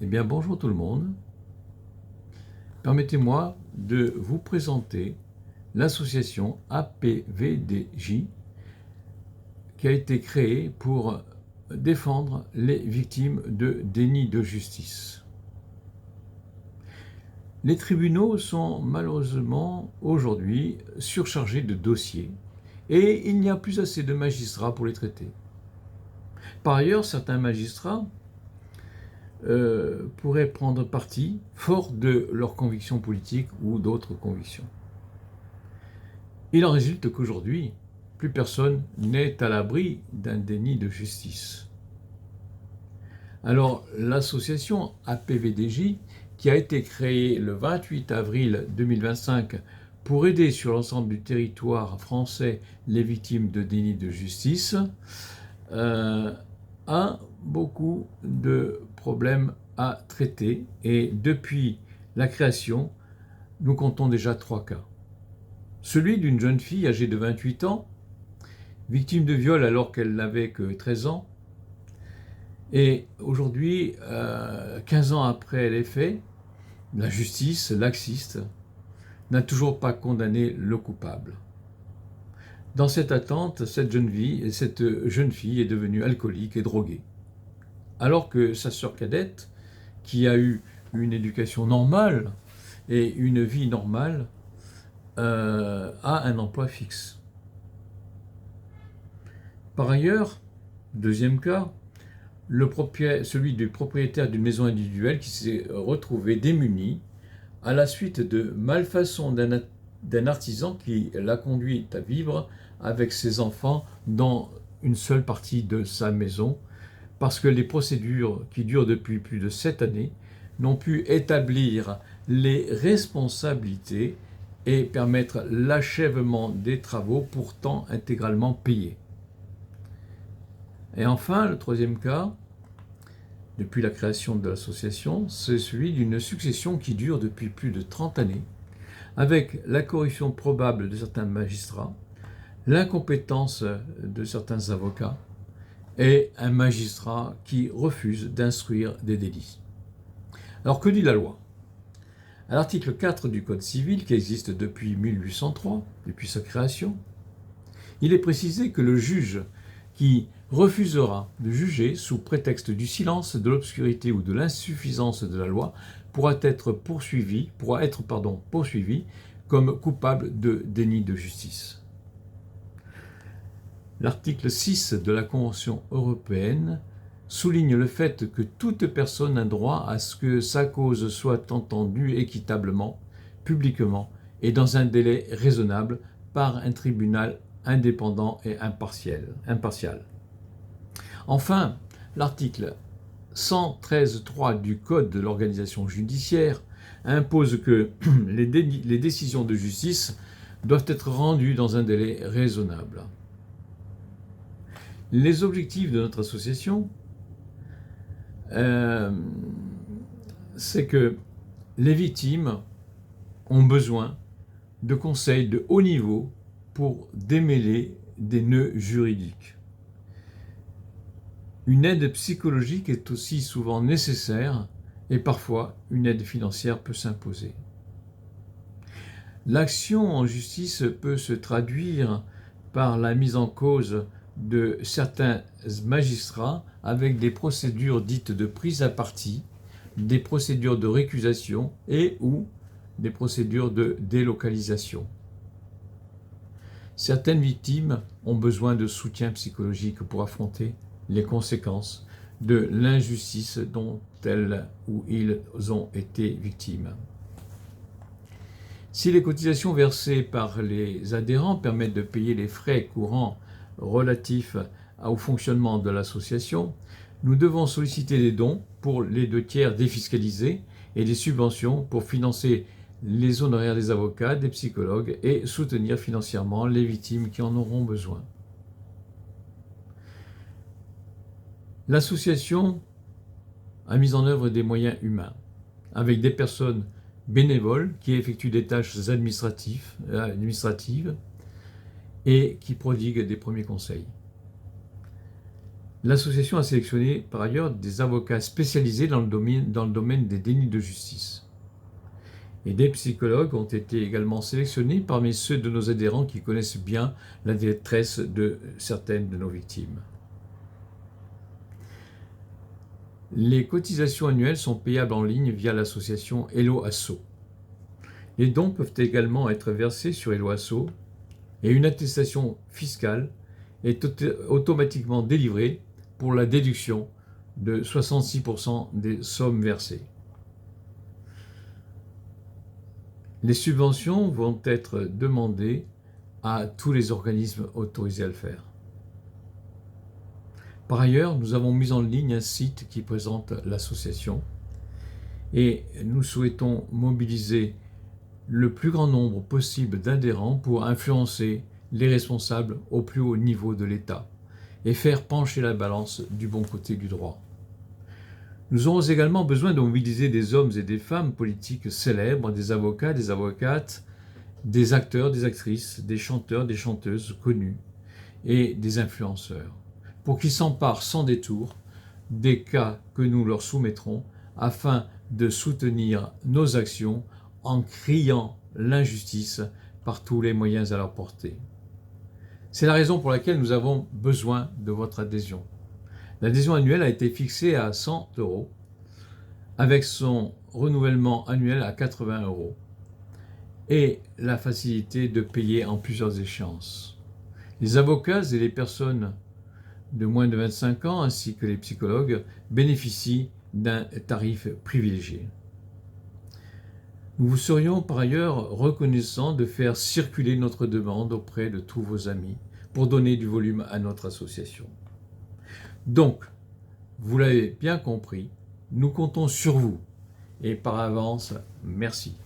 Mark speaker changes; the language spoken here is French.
Speaker 1: Eh bien, bonjour tout le monde. Permettez-moi de vous présenter l'association APVDJ qui a été créée pour défendre les victimes de déni de justice. Les tribunaux sont malheureusement aujourd'hui surchargés de dossiers et il n'y a plus assez de magistrats pour les traiter. Par ailleurs, certains magistrats pourraient prendre parti fort de leurs convictions politiques ou d'autres convictions. Il en résulte qu'aujourd'hui, plus personne n'est à l'abri d'un déni de justice. Alors, l'association APVDJ, qui a été créée le 28 avril 2025 pour aider sur l'ensemble du territoire français les victimes de déni de justice, a beaucoup de problèmes à traiter et depuis la création, nous comptons déjà 3 cas. Celui d'une jeune fille âgée de 28 ans, victime de viol alors qu'elle n'avait que 13 ans, et aujourd'hui, 15 ans après les faits, la justice laxiste n'a toujours pas condamné le coupable. Dans cette attente, cette jeune fille est devenue alcoolique et droguée. Alors que sa sœur cadette, qui a eu une éducation normale et une vie normale, a un emploi fixe. Par ailleurs, deuxième cas, celui du propriétaire d'une maison individuelle qui s'est retrouvé démuni à la suite de malfaçons d'un artisan qui l'a conduit à vivre avec ses enfants dans une seule partie de sa maison, parce que les procédures qui durent depuis plus de 7 années n'ont pu établir les responsabilités et permettre l'achèvement des travaux pourtant intégralement payés. Et enfin, le troisième cas, depuis la création de l'association, c'est celui d'une succession qui dure depuis plus de 30 années, avec la corruption probable de certains magistrats, l'incompétence de certains avocats et un magistrat qui refuse d'instruire des délits. Alors que dit la loi ? À l'article 4 du Code civil, qui existe depuis 1803, depuis sa création, il est précisé que le juge qui refusera de juger sous prétexte du silence, de l'obscurité ou de l'insuffisance de la loi pourra être poursuivi comme coupable de déni de justice. L'article 6 de la Convention européenne souligne le fait que toute personne a droit à ce que sa cause soit entendue équitablement, publiquement et dans un délai raisonnable par un tribunal indépendant et impartial. Enfin, l'article 113.3 du Code de l'organisation judiciaire impose que les décisions de justice doivent être rendues dans un délai raisonnable. Les objectifs de notre association, c'est que les victimes ont besoin de conseils de haut niveau pour démêler des nœuds juridiques. Une aide psychologique est aussi souvent nécessaire et parfois une aide financière peut s'imposer. L'action en justice peut se traduire par la mise en cause de certains magistrats avec des procédures dites de prise à partie, des procédures de récusation et ou des procédures de délocalisation. Certaines victimes ont besoin de soutien psychologique pour affronter les conséquences de l'injustice dont elles ou ils ont été victimes. Si les cotisations versées par les adhérents permettent de payer les frais courants relatifs au fonctionnement de l'association, nous devons solliciter des dons pour les 2/3 défiscalisés et des subventions pour financer les honoraires des avocats, des psychologues et soutenir financièrement les victimes qui en auront besoin. L'association a mis en œuvre des moyens humains, avec des personnes bénévoles qui effectuent des tâches administratives et qui prodiguent des premiers conseils. L'association a sélectionné par ailleurs des avocats spécialisés dans le domaine des dénis de justice. Et des psychologues ont été également sélectionnés parmi ceux de nos adhérents qui connaissent bien la détresse de certaines de nos victimes. Les cotisations annuelles sont payables en ligne via l'association Hello Asso. Les dons peuvent également être versés sur Hello Asso et une attestation fiscale est automatiquement délivrée pour la déduction de 66% des sommes versées. Les subventions vont être demandées à tous les organismes autorisés à le faire. Par ailleurs, nous avons mis en ligne un site qui présente l'association et nous souhaitons mobiliser le plus grand nombre possible d'adhérents pour influencer les responsables au plus haut niveau de l'État et faire pencher la balance du bon côté du droit. Nous aurons également besoin de mobiliser des hommes et des femmes politiques célèbres, des avocats, des avocates, des acteurs, des actrices, des chanteurs, des chanteuses connus et des influenceurs, pour qu'ils s'emparent sans détour des cas que nous leur soumettrons afin de soutenir nos actions en criant l'injustice par tous les moyens à leur portée. C'est la raison pour laquelle nous avons besoin de votre adhésion. L'adhésion annuelle a été fixée à 100 € avec son renouvellement annuel à 80 € et la facilité de payer en plusieurs échéances. Les avocats et les personnes de moins de 25 ans ainsi que les psychologues bénéficient d'un tarif privilégié. Nous vous serions par ailleurs reconnaissants de faire circuler notre demande auprès de tous vos amis pour donner du volume à notre association. Donc, vous l'avez bien compris, nous comptons sur vous et par avance, merci.